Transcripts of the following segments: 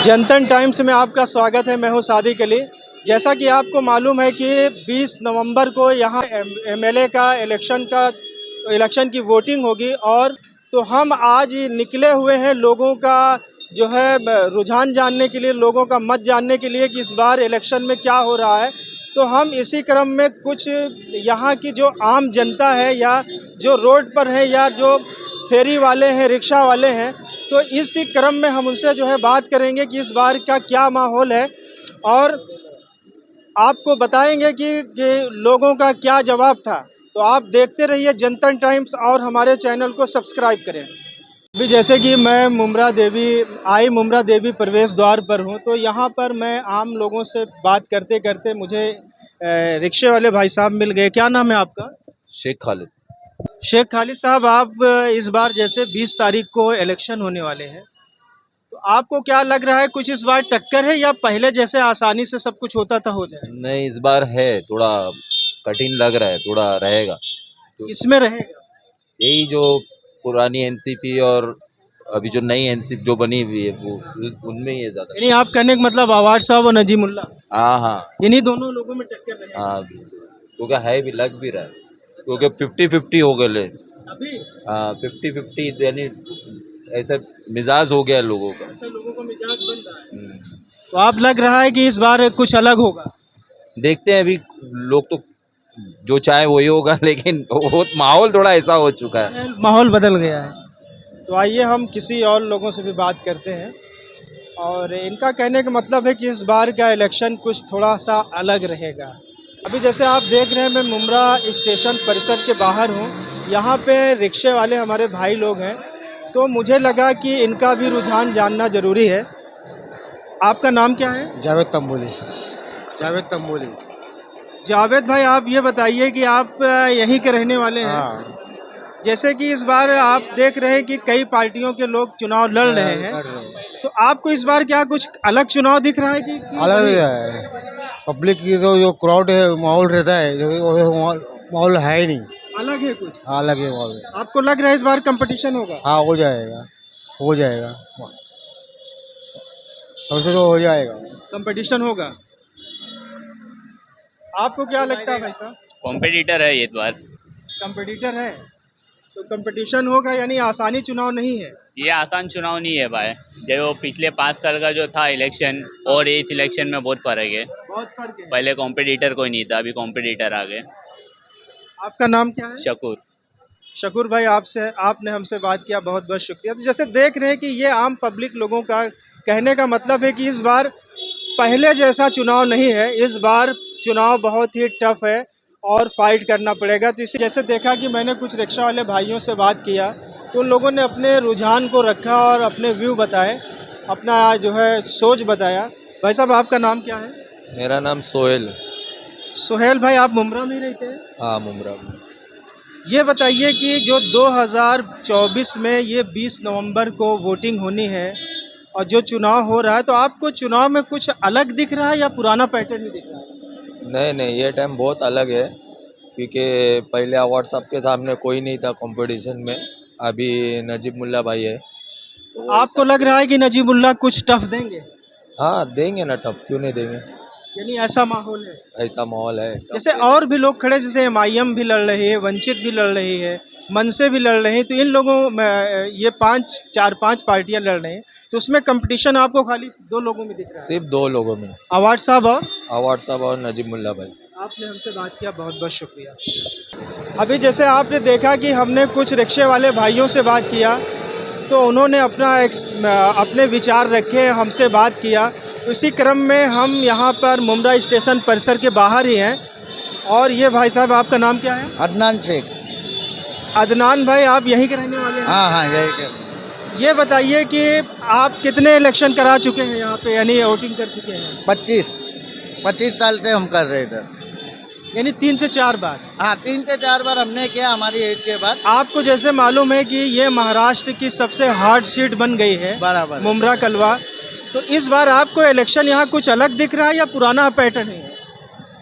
जनतन times में आपका स्वागत है। मैं हूं सादिक अली। जैसा कि आपको मालूम है कि 20 नवंबर को यहाँ एमएलए का इलेक्शन की वोटिंग होगी और तो हम आज निकले हुए हैं लोगों का जो है रुझान जानने के लिए, लोगों का मत जानने के लिए कि इस बार इलेक्शन में क्या हो रहा है। तो हम इसी क्रम में कुछ यहाँ की जो आम जनता है या जो रोड पर है या जो फेरी वाले हैं, रिक्शा वाले हैं, तो इस क्रम में हम उनसे जो है बात करेंगे कि इस बार का क्या माहौल है और आपको बताएंगे कि लोगों का क्या जवाब था। तो आप देखते रहिए जनतन टाइम्स और हमारे चैनल को सब्सक्राइब करें। अभी जैसे कि मैं मुम्बरा देवी प्रवेश द्वार पर हूं, तो यहाँ पर मैं आम लोगों से बात करते करते मुझे रिक्शे वाले भाई साहब मिल गए। क्या नाम है आपका? शेख खालिद। शेख खालिद साहब, आप इस बार जैसे 20 तारीख को इलेक्शन होने वाले हैं, तो आपको क्या लग रहा है, कुछ इस बार टक्कर है या पहले जैसे आसानी से सब कुछ होता था हो जाए? नहीं, इस बार है थोड़ा कठिन लग रहा है, थोड़ा रहेगा तो इसमें रहेगा यही जो पुरानी एनसीपी और अभी जो नई एनसीपी जो बनी हुई है वो उनमें ही है ज्यादा। यानी आप कहने का मतलब आवाज साहब और नजीमुल्ला, हाँ हाँ इन्हीं दोनों लोगों में टक्कर रहेगा? हाँ, क्योंकि है भी, लग भी रहा है, क्योंकि 50-50 हो गए अभी। हाँ 50-50 यानी ऐसा मिजाज हो गया लोगों का। अच्छा, लोगों का मिजाज बन रहा है। तो आप लग रहा है कि इस बार कुछ अलग होगा? देखते हैं, अभी लोग तो जो चाहे वही होगा, लेकिन वो माहौल थोड़ा ऐसा हो चुका है, माहौल बदल गया है। तो आइए हम किसी और लोगों से भी बात करते हैं और इनका कहने का मतलब है कि इस बार का इलेक्शन कुछ थोड़ा सा अलग रहेगा। अभी जैसे आप देख रहे हैं, मैं मुम्बरा स्टेशन परिसर के बाहर हूँ। यहाँ पे रिक्शे वाले हमारे भाई लोग हैं, तो मुझे लगा कि इनका भी रुझान जानना ज़रूरी है। आपका नाम क्या है? जावेद तंबोली। जावेद भाई, आप ये बताइए कि आप यहीं के रहने वाले हैं। हाँ, जैसे कि इस बार आप देख रहे हैं कि कई पार्टियों के लोग चुनाव लड़ रहे हैं, तो आपको इस बार क्या कुछ अलग चुनाव दिख रहा है कि अलग है। पब्लिक की जो क्राउड है, माहौल रहता है, माहौल है ही नहीं, अलग है कुछ? अलग है माहौल। आपको लग रहा है इस बार कंपटीशन होगा? हाँ, हो जाएगा सबसे तो हो जाएगा। कंपटीशन होगा। आपको क्या लगता है भाई साहब? कॉम्पिटिटर है ये बार। कंपटीटर है तो कंपटीशन होगा, यानी आसानी चुनाव नहीं है। ये आसान चुनाव नहीं है भाई। जो पिछले 5 साल का जो था इलेक्शन और इस इलेक्शन में बहुत फर्क है। बहुत फर्क है। पहले कॉम्पिटिटर कोई नहीं था, अभी कॉम्पिटिटर आ गए। आपका नाम क्या है? शकूर। शकूर भाई, आपने हमसे बात किया, बहुत बहुत शुक्रिया। तो जैसे देख रहे हैं कि ये आम पब्लिक लोगों का कहने का मतलब है कि इस बार पहले जैसा चुनाव नहीं है। इस बार चुनाव बहुत ही टफ है और फाइट करना पड़ेगा। तो इसे जैसे देखा कि मैंने कुछ रिक्शा वाले भाइयों से बात किया, तो उन लोगों ने अपने रुझान को रखा और अपने व्यू बताए, अपना जो है सोच बताया। भाई साहब, आपका नाम क्या है? मेरा नाम सोहेल। सोहेल भाई, आप मुम्बरा में ही रहते हैं? हाँ, मुम्बरा में। ये बताइए कि जो 2024 में ये 20 नवंबर को वोटिंग होनी है और जो चुनाव हो रहा है, तो आपको चुनाव में कुछ अलग दिख रहा है या पुराना पैटर्न ही दिख रहा है? नहीं, ये टाइम बहुत अलग है, क्योंकि पहले अवार्ड साहब के सामने कोई नहीं था कंपटीशन में, अभी नजीमुल्ला भाई है। तो आपको लग रहा है कि नजीमुल्ला कुछ टफ देंगे? हाँ, देंगे ना, टफ क्यों नहीं देंगे, यानी ऐसा माहौल है? ऐसा माहौल है। जैसे और भी लोग खड़े, जैसे एमआईएम भी लड़ रही है, वंचित भी लड़ रही है, मनसे भी लड़ रहे हैं, तो इन लोगों में ये 4-5 पार्टियां लड़ रही हैं, तो उसमें कंपटीशन आपको खाली 2 लोगों में दिख रहा है? सिर्फ 2 लोगों में, अवार्ड साहब और नजीमुल्ला भाई। आपने हमसे बात किया, बहुत बहुत शुक्रिया। अभी जैसे आपने देखा कि हमने कुछ रिक्शे वाले भाइयों से बात किया, तो उन्होंने अपने विचार रखे, हमसे बात किया। उसी क्रम में हम यहाँ पर मुम्बरा स्टेशन परिसर के बाहर ही हैं। और ये भाई साहब, आपका नाम क्या है? अदनान शेख। अदनान भाई, आप यहीं के रहने वाले हैं? हाँ, यही। ये बताइए कि आप कितने इलेक्शन करा चुके हैं यहाँ पे, यानी वोटिंग कर चुके हैं? 25 साल से हम कर रहे थे। यानी 3 से 4 बार? हाँ, 3 से 4 बार हमने किया हमारी एज के बाद। आपको जैसे मालूम है कि ये महाराष्ट्र की सबसे हार्ड सीट बन गई है, बराबर, मुम्बरा कलवा। तो इस बार आपको इलेक्शन यहाँ कुछ अलग दिख रहा है या पुराना पैटर्न है?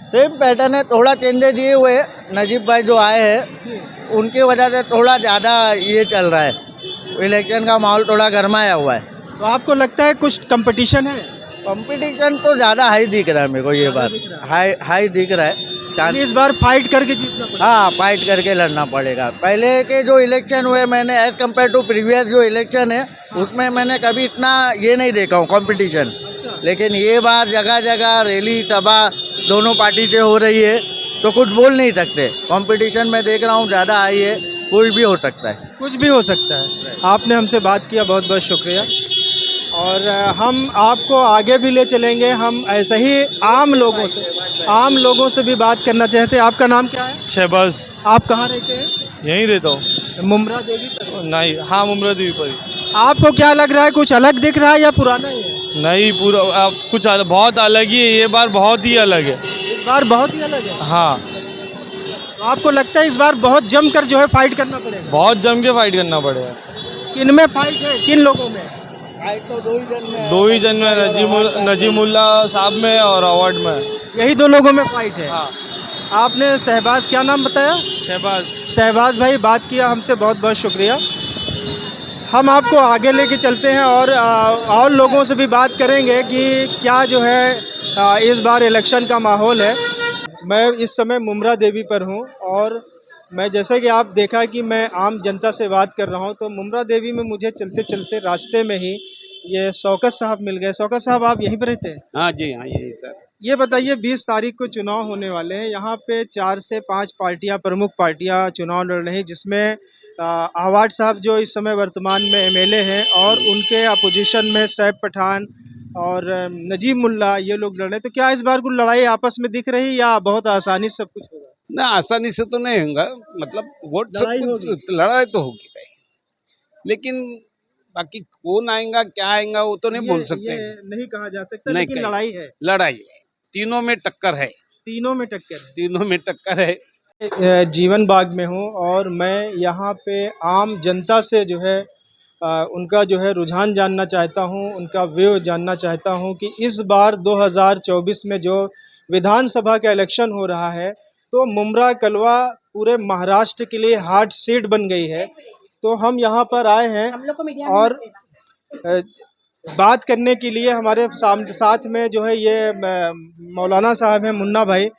सेम पैटर्न है, थोड़ा चेंजेस ये हुए। नजीब भाई जो आए हैं उनकी वजह से थोड़ा ज़्यादा ये चल रहा है, इलेक्शन का माहौल थोड़ा गरमाया हुआ है। तो आपको लगता है कुछ कंपटीशन है? कंपटीशन तो ज़्यादा हाई दिख रहा है मेरे को, ये बार हाई दिख रहा है। यानी इस बार फाइट करके जीतना पड़ेगा। हाँ, फाइट करके लड़ना पड़ेगा। पहले के जो इलेक्शन हुए मैंने एज कम्पेयर टू प्रीवियस जो इलेक्शन है उसमें मैंने कभी इतना ये नहीं देखा हूँ कंपटीशन। लेकिन ये बार जगह जगह रैली सभा दोनों पार्टी से हो रही है तो कुछ बोल नहीं सकते। कंपटीशन में देख रहा हूँ ज़्यादा हाई है, कुछ भी हो सकता है। कुछ भी हो सकता है। आपने हमसे बात किया, बहुत बहुत शुक्रिया। और हम आपको आगे भी ले चलेंगे। हम ऐसे ही आम लोगों से भी बात करना चाहते हैं। आपका नाम क्या है? शहबाज। आप कहाँ रहते हैं? यहीं रहता हूँ। मुमरा देवी पर? नहीं, हाँ, मुमरा देवी पर ही। आपको क्या लग रहा है, कुछ अलग दिख रहा है या पुराना ही है? नहीं, पूरा कुछ बहुत अलग ही है। ये बार बहुत ही अलग है। इस बार बहुत ही अलग है। हाँ, तो आपको लगता है इस बार बहुत जमकर जो है फाइट करना पड़ेगा? बहुत जम के फाइट करना पड़ेगा। किन में फाइट है, किन लोगों में? फाइट तो दो ही जन में नजीमुल्ला साहब में और अवार्ड में। यही दो लोगों में फाइट है। हाँ। आपने शहबाज, क्या नाम बताया? शहबाज भाई बात किया हमसे, बहुत बहुत शुक्रिया। हम आपको आगे लेके चलते हैं और लोगों से भी बात करेंगे कि क्या जो है इस बार इलेक्शन का माहौल है। मैं इस समय मुमरा देवी पर हूं और मैं, जैसे कि आप देखा कि मैं आम जनता से बात कर रहा हूं, तो मुमरा देवी में मुझे चलते चलते रास्ते में ही ये शौकत साहब मिल गए। शौकत साहब, आप यहीं पर रहते हैं? हाँ जी, हाँ, यही सर। ये बताइए, 20 तारीख को चुनाव होने वाले हैं। यहाँ पे 4 से 5 पार्टियाँ, प्रमुख पार्टियाँ चुनाव लड़ रही हैं, जिसमें आवाड साहब जो इस समय वर्तमान में एमएलए हैं और उनके अपोजिशन में सैफ पठान और नजीब मुल्ला, ये लोग लड़ रहे हैं। तो क्या इस बार कोई लड़ाई आपस में दिख रही या बहुत आसानी से सब कुछ होगा? ना, आसानी से तो नहीं होगा, मतलब वोट सब कुछ लड़ाई तो होगी भाई, लेकिन बाकी कौन आएगा क्या आएगा वो तो नहीं बोल सकते। नहीं कहा जा सकता, लेकिन लड़ाई है। लड़ाई है, तीनों में टक्कर है। तीनों में टक्कर है। तीनों में टक्कर है। जीवन बाग में हूँ और मैं यहाँ पे आम जनता से जो है उनका जो है रुझान जानना चाहता हूँ, उनका व्यू जानना चाहता हूँ कि इस बार 2024 में जो विधानसभा का इलेक्शन हो रहा है, तो मुमरा कलवा पूरे महाराष्ट्र के लिए हॉट सीट बन गई है। तो हम यहाँ पर आए हैं और बात करने के लिए हमारे साथ में जो है ये मौलाना साहब हैं, मुन्ना भाई।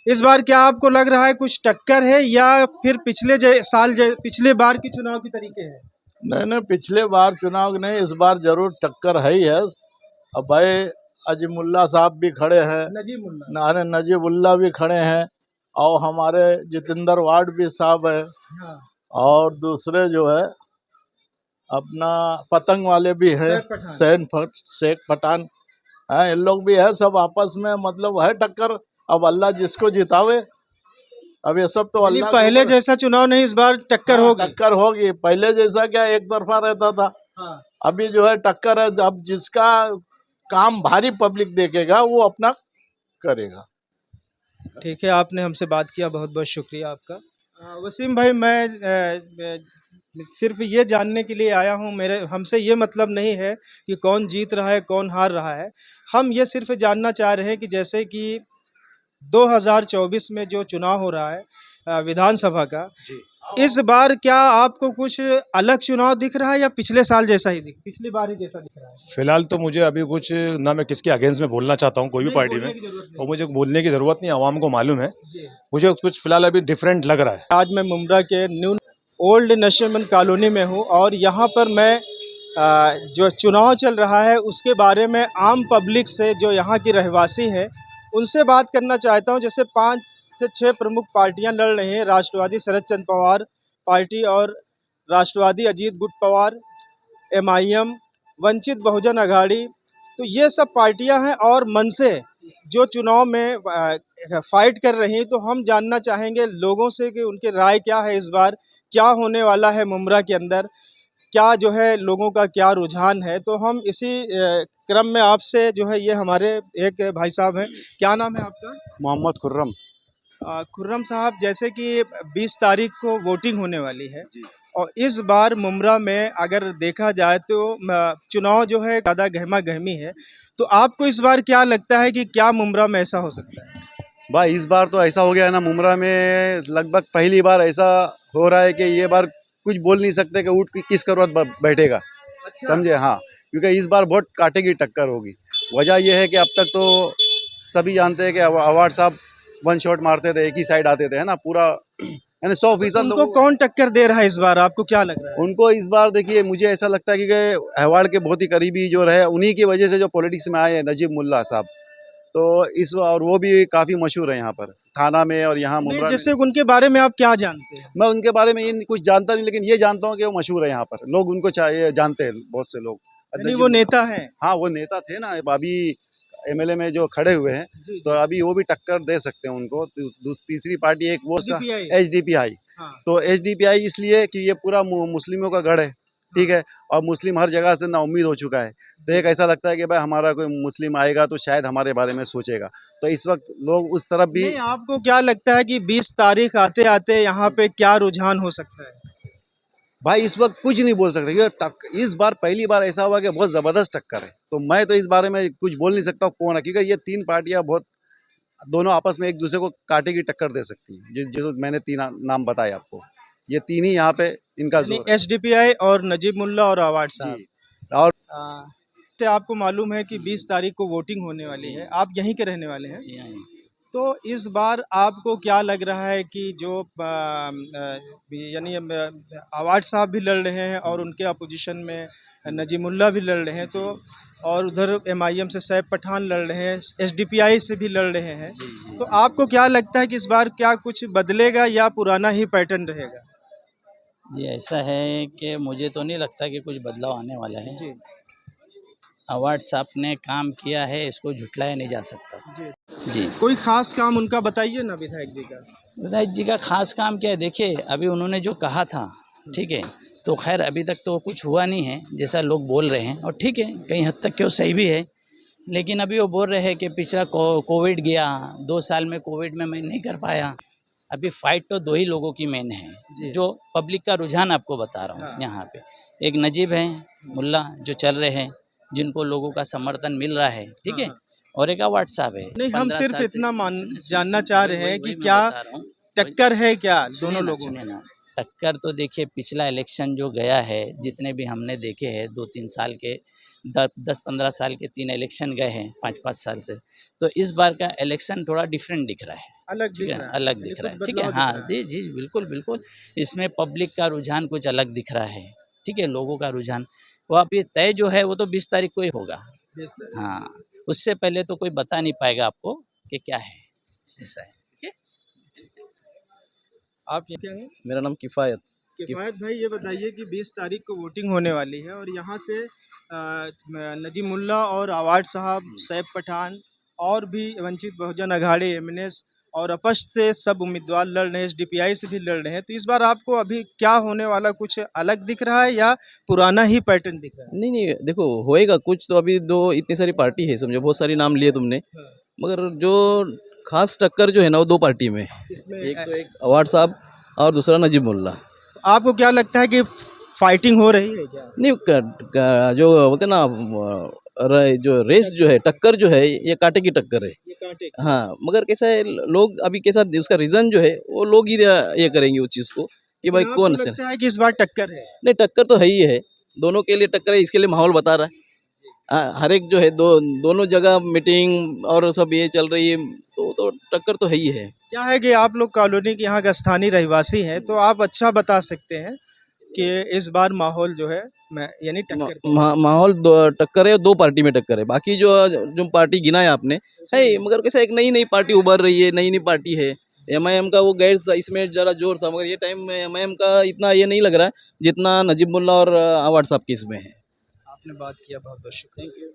इस बार क्या आपको लग रहा है कुछ टक्कर है या फिर पिछले बार के चुनाव के तरीके हैं? नहीं, पिछले बार चुनाव नहीं, इस बार जरूर टक्कर है ही है। अब भाई अजीमुल्ला साहब भी खड़े हैं, नजीबुल्ला भी खड़े हैं और हमारे जितेंद्र वार्ड भी साहब हैं। हाँ। और दूसरे जो है अपना पतंग वाले भी हैं, शेख पठान, हाँ, इन लोग भी है। सब आपस में मतलब है टक्कर। अब अल्लाह जिसको जितावे। अब ये सब तो अल्लाह, पहले जैसा चुनाव नहीं, इस बार टक्कर होगी। टक्कर होगी। पहले जैसा क्या एक तरफा रहता था। हाँ। अभी जो है टक्कर है। अब जिसका काम भारी पब्लिक देखेगा वो अपना करेगा। ठीक है, आपने हमसे बात किया, बहुत बहुत शुक्रिया आपका। वसीम भाई, मैं सिर्फ ये जानने के लिए आया हूँ, हमसे ये मतलब नहीं है कि कौन जीत रहा है कौन हार रहा है। हम ये सिर्फ जानना चाह रहे हैं कि जैसे कि 2024 में जो चुनाव हो रहा है विधानसभा का, इस बार क्या आपको कुछ अलग चुनाव दिख रहा है या पिछले बार ही जैसा दिख रहा है? फिलहाल तो मुझे अभी कुछ ना, मैं किसके अगेंस्ट में बोलना चाहता हूँ कोई भी पार्टी में, और मुझे बोलने की जरूरत नहीं, आवाम को मालूम है। मुझे कुछ फिलहाल अभी डिफरेंट लग रहा है। आज मैं मुमरा के न्यू ओल्ड नशरमंद कॉलोनी में हूँ और यहाँ पर मैं जो चुनाव चल रहा है उसके बारे में आम पब्लिक से, जो यहाँ की रहवासी है, उनसे बात करना चाहता हूं। जैसे 5 से 6 प्रमुख पार्टियां लड़ रही हैं, राष्ट्रवादी शरद चंद्र पवार पार्टी और राष्ट्रवादी अजीत गुट पवार, MIM, वंचित बहुजन अघाड़ी। तो ये सब पार्टियां हैं और मन से जो चुनाव में फाइट कर रही हैं। तो हम जानना चाहेंगे लोगों से कि उनकी राय क्या है, इस बार क्या होने वाला है मुमरा के अंदर, क्या जो है लोगों का क्या रुझान है। तो हम इसी क्रम में आपसे जो है, ये हमारे एक भाई साहब हैं, क्या नाम है आपका? मोहम्मद खुर्रम। खुर्रम साहब, जैसे कि 20 तारीख को वोटिंग होने वाली है और इस बार मुमरा में अगर देखा जाए तो चुनाव जो है ज़्यादा गहमा गहमी है, तो आपको इस बार क्या लगता है कि क्या मुमरा में ऐसा हो सकता है? भाई इस बार तो ऐसा हो गया है ना, मुमरा में लगभग पहली बार ऐसा हो रहा है कि ये बार कुछ बोल नहीं सकते कि उठ किस करवट बैठेगा। अच्छा। समझे? हाँ, क्योंकि इस बार बहुत कांटे की टक्कर होगी। वजह यह है कि अब तक तो सभी जानते हैं कि अवार्ड साहब वन शॉट मारते थे, एक ही साइड आते थे, है ना, पूरा यानी 100% उनको कौन टक्कर दे रहा है इस बार, आपको क्या लग रहा है? उनको इस बार देखिए मुझे ऐसा लगता है कि अवार्ड के बहुत ही करीबी जो रहे, उन्हीं की वजह से जो पॉलिटिक्स में आए हैं नजीब मुल्ला साहब, तो इस और वो भी काफ़ी मशहूर है यहाँ पर थाना में और यहाँ मुमरा में। जैसे उनके बारे में आप क्या जानते हैं? मैं उनके बारे में ये कुछ जानता नहीं, लेकिन ये जानता हूँ कि वो मशहूर है यहाँ पर, लोग उनको चाहिए जानते हैं बहुत से लोग। यानी वो नेता हैं? हाँ वो नेता थे ना, अभी एमएलए में जो खड़े हुए हैं, तो अभी वो भी टक्कर दे सकते हैं उनको। तीसरी पार्टी एक वो HDPI, तो HDPI इसलिए कि ये पूरा मुस्लिमों का गढ़ है, ठीक है, और मुस्लिम हर जगह से नाउम्मीद हो चुका है, तो एक ऐसा लगता है कि भाई हमारा कोई मुस्लिम आएगा तो शायद हमारे बारे में सोचेगा, तो इस वक्त लोग उस तरफ भी। आपको क्या लगता है कि 20 तारीख आते आते यहाँ पे क्या रुझान हो सकता है? भाई इस वक्त कुछ नहीं बोल सकते, क्योंकि इस बार पहली बार ऐसा हुआ कि बहुत ज़बरदस्त टक्कर है, तो मैं तो इस बारे में कुछ बोल नहीं सकता कौन है, क्योंकि ये तीन पार्टियां बहुत दोनों आपस में एक दूसरे को कांटे की टक्कर दे सकती हैं। जो मैंने तीन नाम बताए आपको, ये तीन ही यहाँ पे इनका जोर है। HDPI और नजीब मुल्ला और अवार्ड साहब। और से आपको मालूम है कि 20 तारीख को वोटिंग होने वाली है, आप यहीं के रहने वाले हैं, तो इस बार आपको क्या लग रहा है कि जो यानी अवार्ड साहब भी लड़ रहे हैं और उनके अपोजिशन में नजीब मुल्ला भी लड़ रहे हैं, तो और उधर MIM से सैफ पठान लड़ रहे हैं, HDPI से भी लड़ रहे हैं, तो आपको क्या लगता है कि इस बार क्या कुछ बदलेगा या पुराना ही पैटर्न रहेगा? जी ऐसा है कि मुझे तो नहीं लगता कि कुछ बदलाव आने वाला है जी। अवार्ड साहब ने काम किया है, इसको झुटलाया नहीं जा सकता जी। कोई खास काम उनका बताइए ना विधायक जी का। विधायक जी का खास काम क्या है, देखिए अभी उन्होंने जो कहा था, ठीक है, तो खैर अभी तक तो कुछ हुआ नहीं है जैसा लोग बोल रहे हैं, और ठीक है कहीं हद तक क्यों सही भी है, लेकिन अभी वो बोल रहे हैं कि पिछला कोविड गया, 2 साल में कोविड में मैं नहीं कर पाया। अभी फाइट तो 2 ही लोगों की मेन है, जो पब्लिक का रुझान आपको बता रहा हूँ यहाँ पे, एक नजीब है मुल्ला जो चल रहे हैं, जिनको लोगों का समर्थन मिल रहा है, ठीक है, और एक अवार्ड साहब है। नहीं, हम सिर्फ इतना जानना चाह रहे हैं कि क्या टक्कर है क्या दोनों लोगों में? टक्कर तो देखिए पिछला इलेक्शन जो गया है, जितने भी हमने देखे हैं 2-3 साल के, 10-15 साल के 3 इलेक्शन गए हैं 5-5 साल से, तो इस बार का इलेक्शन थोड़ा डिफरेंट दिख रहा है, अलग दिख रहा है, ठीक है, हाँ जी जी बिल्कुल बिल्कुल, इसमें पब्लिक का रुझान कुछ अलग दिख रहा है, ठीक है, लोगों का रुझान वो अभी तय जो है वो तो 20 तारीख को ही होगा, हाँ, उससे पहले तो कोई बता नहीं पाएगा आपको कि क्या है, ऐसा है। आप क्या हैं? मेरा नाम किफ़ायत भाई, ये बताइए कि 20 तारीख को वोटिंग होने वाली है और यहाँ से नजीब मुल्ला और अवार्ड साहब, सैफ पठान और भी वंचित बहुजन अघाड़ी MNS और अपक्ष से सब उम्मीदवार लड़ रहे हैं, HDPI से भी लड़ रहे हैं, तो इस बार आपको अभी क्या होने वाला कुछ अलग दिख रहा है या पुराना ही पैटर्न दिख रहा है? नहीं देखो होएगा कुछ तो, अभी इतनी सारी पार्टी है, समझो बहुत सारी नाम लिए तुमने, मगर जो खास टक्कर जो है ना वो 2 पार्टी में, एक तो एक अवार्ड साहब और दूसरा नजीब मुल्ला। तो आपको क्या लगता है कि फाइटिंग हो रही है क्या? नहीं, जो बोलते ना जो रेस जो है, टक्कर जो है, ये कांटे की टक्कर है, ये कांटे की। हाँ, मगर कैसा है, लोग अभी कैसा उसका रीज़न जो है वो लोग ही ये करेंगे उस चीज़ को कि भाई कौन से। लगता है कि इस बार टक्कर है? नहीं, टक्कर तो है ही है, दोनों के लिए टक्कर है, इसके लिए माहौल बता रहा है, हर एक जो है दोनों जगह मीटिंग और सब ये चल रही है, तो टक्कर तो है ही है। क्या है कि आप लोग कॉलोनी के यहाँ का स्थानीय रहवासी हैं, तो आप अच्छा बता सकते हैं कि इस बार माहौल जो है यानी टक्कर माहौल टक्कर है, 2 पार्टी में टक्कर है, बाकी जो पार्टी गिना है आपने है, मगर कैसा एक नई पार्टी उभर रही है, नई पार्टी है। MIM का वो गैर इसमें ज़रा जोर था, मगर ये टाइम में MIM का इतना ये नहीं लग रहा है जितना नजीब मुल्ला और अवार्ड साहब के इसमें है। आपने बात किया, बहुत बहुत शुक्रिया।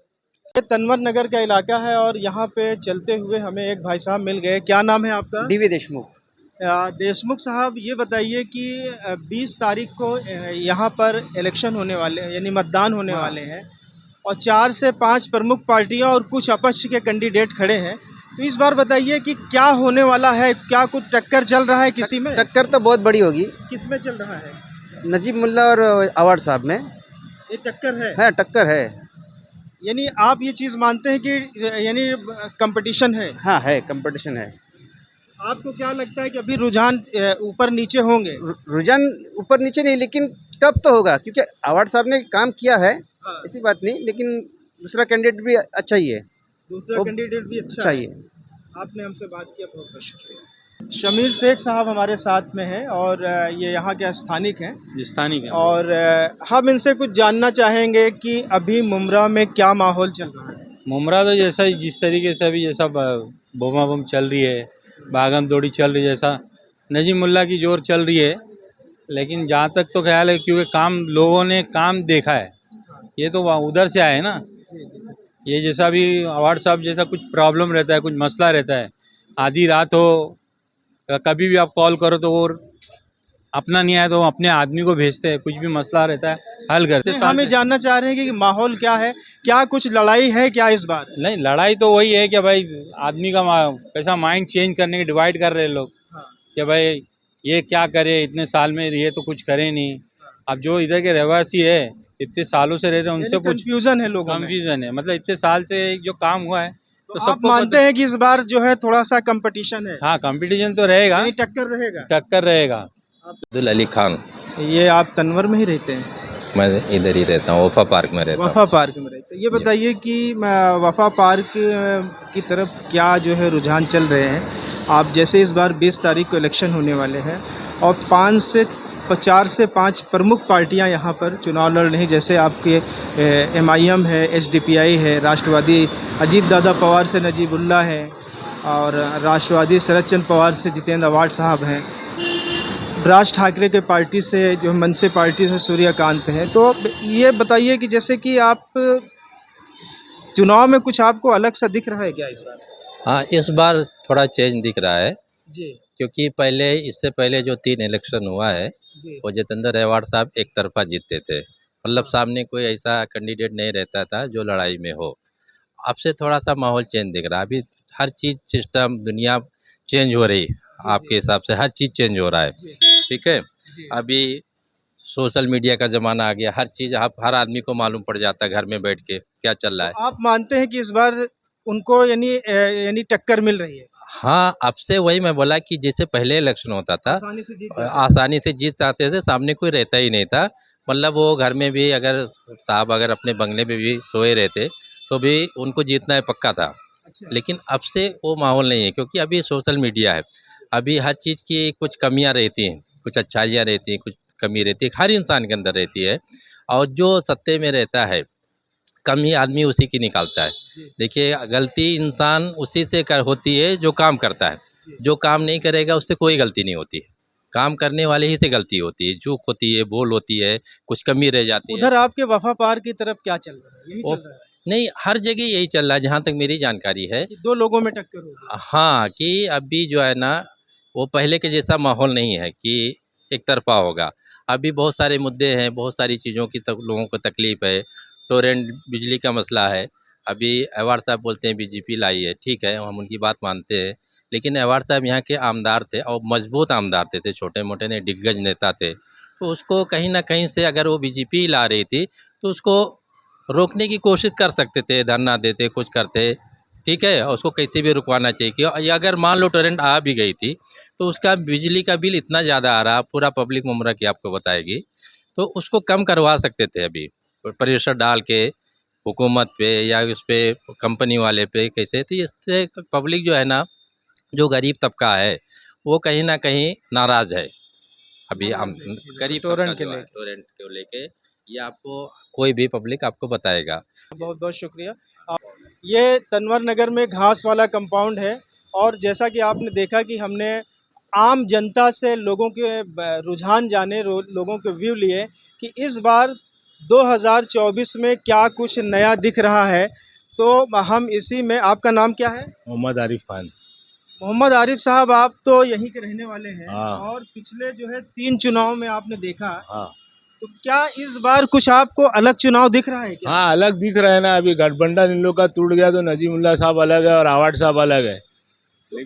ये तनवर नगर का इलाका है और यहाँ पे चलते हुए हमें एक भाई साहब मिल गए। क्या नाम है आपका? DV देशमुख। देशमुख साहब, ये बताइए कि 20 तारीख को यहाँ पर इलेक्शन होने वाले यानी मतदान होने वाले हैं और 4 से 5 प्रमुख पार्टियाँ और कुछ अपक्ष के कैंडिडेट खड़े हैं, तो इस बार बताइए कि क्या होने वाला है, क्या कुछ टक्कर चल रहा है किसी में? टक्कर तो बहुत बड़ी होगी। किस में चल रहा है? नजीब मुल्ला और अवार्ड साहब में ये टक्कर है? हाँ, टक्कर है। यानी आप ये चीज़ मानते हैं कि यानी कंपटीशन है? हाँ है, कंपटीशन है। आपको क्या लगता है कि अभी रुझान ऊपर नीचे होंगे? रुझान ऊपर नीचे नहीं, लेकिन टफ तो होगा, क्योंकि अवार्ड साहब ने काम किया है, ऐसी बात नहीं, लेकिन दूसरा कैंडिडेट भी अच्छा ही है। दूसरा कैंडिडेट भी अच्छा ही है। आपने हमसे बात किया, बहुत बहुत शुक्रिया। शमीर शेख साहब हमारे साथ में हैं और ये यहाँ के स्थानिक हैं। स्थानिक है। और हम इनसे कुछ जानना चाहेंगे कि अभी मुमरा में क्या माहौल चल रहा है। मुमरा तो जैसा जिस तरीके से अभी जैसा बोमा बम चल रही है, भागम दौड़ी चल रही है, जैसा नजीब मुल्ला की जोर चल रही है। लेकिन जहाँ तक तो ख्याल है, क्योंकि काम लोगों ने काम देखा है, ये तो उधर से आए ना। ये जैसा भी अवार्ड साहब जैसा कुछ प्रॉब्लम रहता है, कुछ मसला रहता है, आधी रात हो, कभी भी आप कॉल करो तो वो अपना नहीं आया तो अपने आदमी को भेजते हैं, कुछ भी मसला रहता है हल करते हैं। हम ये जानना चाह रहे हैं कि माहौल क्या है, क्या कुछ लड़ाई है क्या इस बार। नहीं, लड़ाई तो वही है कि भाई आदमी का कैसा माइंड चेंज करने की डिवाइड कर रहे हैं लोग। कि भाई ये क्या करे, इतने साल में ये तो कुछ करे नहीं। अब जो इधर के रहवासी है, इतने सालों से रह रहे हैं, उनसे कुछ कंफ्यूजन है लोगों में। कंफ्यूजन है, मतलब इतने साल से जो काम हुआ है तो आप सबको मानते हैं कि इस बार जो है थोड़ा सा कंपटीशन है। हाँ, कंपटीशन तो रहेगा, टक्कर रहेगा। अब्दुल अली खान। ये आप तनवर में ही रहते हैं? मैं इधर ही रहता हूँ, वफा पार्क में रहता हूँ। वफा पार्क में रहते हैं। ये बताइए कि वफा पार्क की तरफ क्या जो है रुझान चल रहे हैं। आप जैसे इस बार 20 तारीख को इलेक्शन होने वाले हैं और 4 से 5 प्रमुख पार्टियां यहाँ पर चुनाव लड़ रही हैं, जैसे आपके MIM है, SDPI है, राष्ट्रवादी अजीत दादा पवार से नजीबुल्ला है और राष्ट्रवादी शरद चंद्र पवार से जितेंद्र अवार्ड साहब हैं, राज ठाकरे के पार्टी से जो मनसे पार्टी से सूर्यकांत हैं। तो ये बताइए कि जैसे कि आप चुनाव में कुछ आपको अलग सा दिख रहा है क्या इस बार? हाँ, इस बार थोड़ा चेंज दिख रहा है जी। क्योंकि इससे पहले जो 3 इलेक्शन हुआ है वो जितेंद्र अवार्ड साहब एक तरफा जीतते थे, मतलब सामने कोई ऐसा कैंडिडेट नहीं रहता था जो लड़ाई में हो। अब से थोड़ा सा माहौल चेंज दिख रहा है। अभी हर चीज़ सिस्टम दुनिया चेंज हो रही, आपके हिसाब से हर चीज़ चेंज हो रहा है, ठीक है। अभी सोशल मीडिया का ज़माना आ गया, हर चीज़ हर आदमी को मालूम पड़ जाता है घर में बैठ के क्या चल रहा है। आप मानते हैं कि इस बार उनको यानी टक्कर मिल रही है? हाँ, अब से वही मैं बोला कि जैसे पहले इलेक्शन होता था आसानी से जीत जाते थे, सामने कोई रहता ही नहीं था। मतलब वो घर में भी अगर साहब अगर अपने बंगले में भी सोए रहते तो भी उनको जीतना है पक्का था। लेकिन अब से वो माहौल नहीं है, क्योंकि अभी सोशल मीडिया है। अभी हर चीज़ की कुछ कमियां रहती हैं, कुछ अच्छाइयाँ रहती हैं, कुछ कमी रहती है, हर इंसान के अंदर रहती है। और जो सत्ते में रहता है कम ही आदमी उसी की निकालता है। देखिए, गलती इंसान उसी से होती है जो काम करता है, जो काम नहीं करेगा उससे कोई गलती नहीं होती है। काम करने वाले ही से गलती होती है, चूक होती है, भूल होती है, कुछ कमी रह जाती है। उधर आपके वफा पार्क की तरफ क्या चल रहा है? यही चल रहा है? नहीं, हर जगह यही चल रहा है जहाँ तक मेरी जानकारी है। 2 लोगों में टक्कर होगी। हाँ, कि अभी जो है ना वो पहले के जैसा माहौल नहीं है कि एक तरफा होगा। अभी बहुत सारे मुद्दे हैं, बहुत सारी चीज़ों की लोगों को तकलीफ है। टोरेंट बिजली का मसला है। अभी अवार्ड साहब बोलते हैं बीजेपी लाई है, ठीक है, हम उनकी बात मानते हैं। लेकिन अवार्ड साहब यहाँ के आमदार थे और मजबूत आमदार थे, छोटे मोटे नहीं, दिग्गज नेता थे। तो उसको कहीं ना कहीं से अगर वो बीजेपी ला रही थी तो उसको रोकने की कोशिश कर सकते थे, धरना देते, कुछ करते, ठीक है। और उसको कैसे भी रुकवाना चाहिए कि अगर मान लो टोरेंट आ भी गई थी तो उसका बिजली का बिल इतना ज़्यादा आ रहा, पूरा पब्लिक मुमरा की आपको बताएगी, तो उसको कम करवा सकते थे। अभी प्रेशर डाल के हुकूमत पे या उस पर कंपनी वाले पे कहते थे, इससे पब्लिक जो है ना, जो गरीब तबका है वो कहीं ना कहीं नाराज़ है। अभी हम गरीब टोरेंट को लेके ये आपको कोई भी पब्लिक आपको बताएगा। बहुत बहुत शुक्रिया। ये तनवर नगर में घास वाला कंपाउंड है और जैसा कि आपने देखा कि हमने आम जनता से लोगों के रुझान जाने, लोगों के व्यू लिए कि इस बार 2024 में क्या कुछ नया दिख रहा है। तो हम इसी में, आपका नाम क्या है? मोहम्मद आरिफ खान। मोहम्मद आरिफ साहब, आप तो यहीं के रहने वाले हैं। हाँ। और पिछले जो है 3 चुनाव में आपने देखा। हाँ। तो क्या इस बार कुछ आपको अलग चुनाव दिख रहा है क्या? हाँ, अलग दिख रहा है ना। अभी गठबंधन इन लोग का टूट गया तो नजीमुल्ला साहब अलग है और अवार्ड साहब अलग है।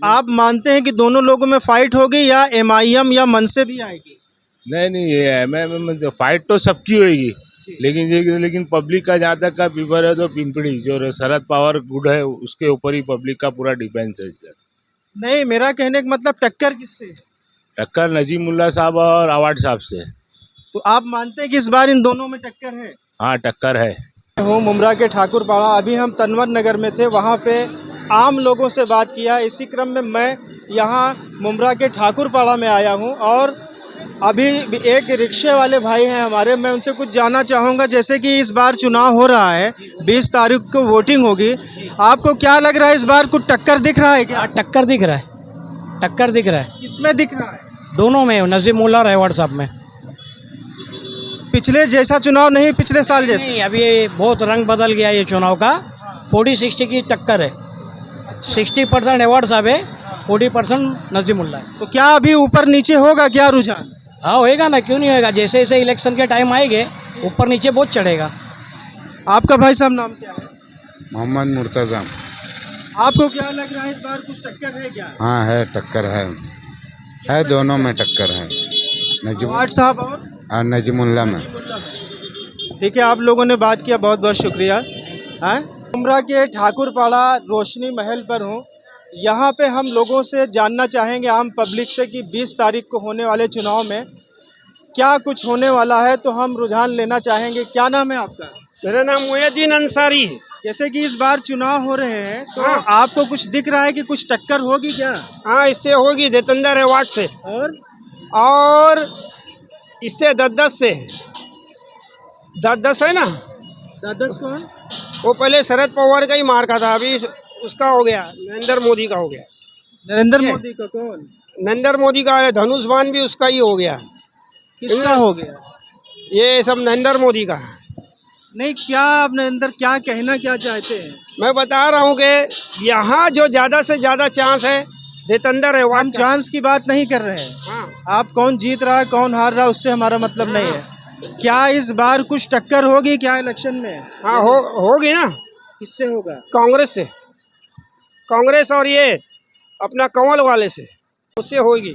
आप मानते हैं कि दोनों लोगों में फाइट होगी या MIM या मनसे भी आएगी? नहीं, ये MIM फाइट तो सबकी होगी, लेकिन पब्लिक का जहाँ तक का प्रीफर है तो पिंपड़ी जो शरद पवार गुड है उसके ऊपर ही पब्लिक का पूरा डिपेंस है सर। नहीं, मेरा कहने का मतलब टक्कर किससे? टक्कर नजीमुल्ला साहब और अवार्ड साहब से। तो आप मानते हैं कि इस बार इन दोनों में टक्कर है? हाँ टक्कर है। हूँ मुमरा के ठाकुरपाड़ा। अभी हम तनवर नगर में थे, वहाँ पे आम लोगों से बात किया। इसी क्रम में मैं यहाँ मुमरा के ठाकुरपाड़ा में आया हूँ और अभी एक रिक्शे वाले भाई हैं हमारे, मैं उनसे कुछ जानना चाहूँगा। जैसे कि इस बार चुनाव हो रहा है, 20 तारीख को वोटिंग होगी, आपको क्या लग रहा है इस बार कुछ टक्कर दिख रहा है क्या? टक्कर दिख रहा है, टक्कर दिख रहा है। किसमें दिख रहा है? दोनों में, नजीमुल्ला और अवार्ड साहब में। पिछले जैसा चुनाव नहीं, पिछले साल जैसे नहीं, अभी ये बहुत रंग बदल गया ये चुनाव का। 40-60 की टक्कर है। 60% अवार्ड साहब है, 40% नजीमुल्ला है। तो क्या अभी ऊपर नीचे होगा क्या रुझान? हाँ होएगा ना, क्यों नहीं होएगा। जैसे जैसे इलेक्शन के टाइम आएंगे ऊपर नीचे बहुत चढ़ेगा। आपका भाई साहब नाम क्या है? मोहम्मद मुर्तज़ा। आपको क्या लग रहा है इस बार कुछ टक्कर है क्या? हाँ है, टक्कर है दोनों में टक्कर है। अवार्ड साहब और नजीमुल्ला में। ठीक है, आप लोगों ने बात किया, बहुत बहुत शुक्रिया। उमरा के ठाकुरपाड़ा रोशनी महल पर हूँ। यहाँ पे हम लोगों से जानना चाहेंगे, आम पब्लिक से, कि 20 तारीख को होने वाले चुनाव में क्या कुछ होने वाला है। तो हम रुझान लेना चाहेंगे। क्या नाम है आपका? मेरा नाम मुयद्दीन अंसारी। जैसे कि इस बार चुनाव हो रहे हैं, तो आपको कुछ दिख रहा है कि कुछ टक्कर होगी क्या? हाँ, इससे होगी देतंदर अवार्ड से, और इससे 10-10 से 10-10 है ना। 10-10 कौन? वो पहले शरद पवार का ही मार का था, अभी उसका हो गया, नरेंद्र मोदी का हो गया। नरेंद्र मोदी का कौन? नरेंद्र मोदी का है। धनुष बाण भी उसका ही हो गया। किसका हो गया? ये सब नरेंद्र मोदी का है। नहीं, क्या आप नरेंद्र क्या कहना क्या चाहते हैं? मैं बता रहा हूँ कि यहाँ जो ज़्यादा से ज़्यादा चांस है देतंदर है। हम चांस की बात नहीं कर रहे हैं। हाँ। आप कौन जीत रहा है कौन हार रहा है उससे हमारा मतलब नहीं है। क्या इस बार कुछ टक्कर होगी क्या इलेक्शन में? हाँ होगी ना। किससे होगा? कांग्रेस से, कांग्रेस और ये अपना कंवल वाले से, उससे होगी।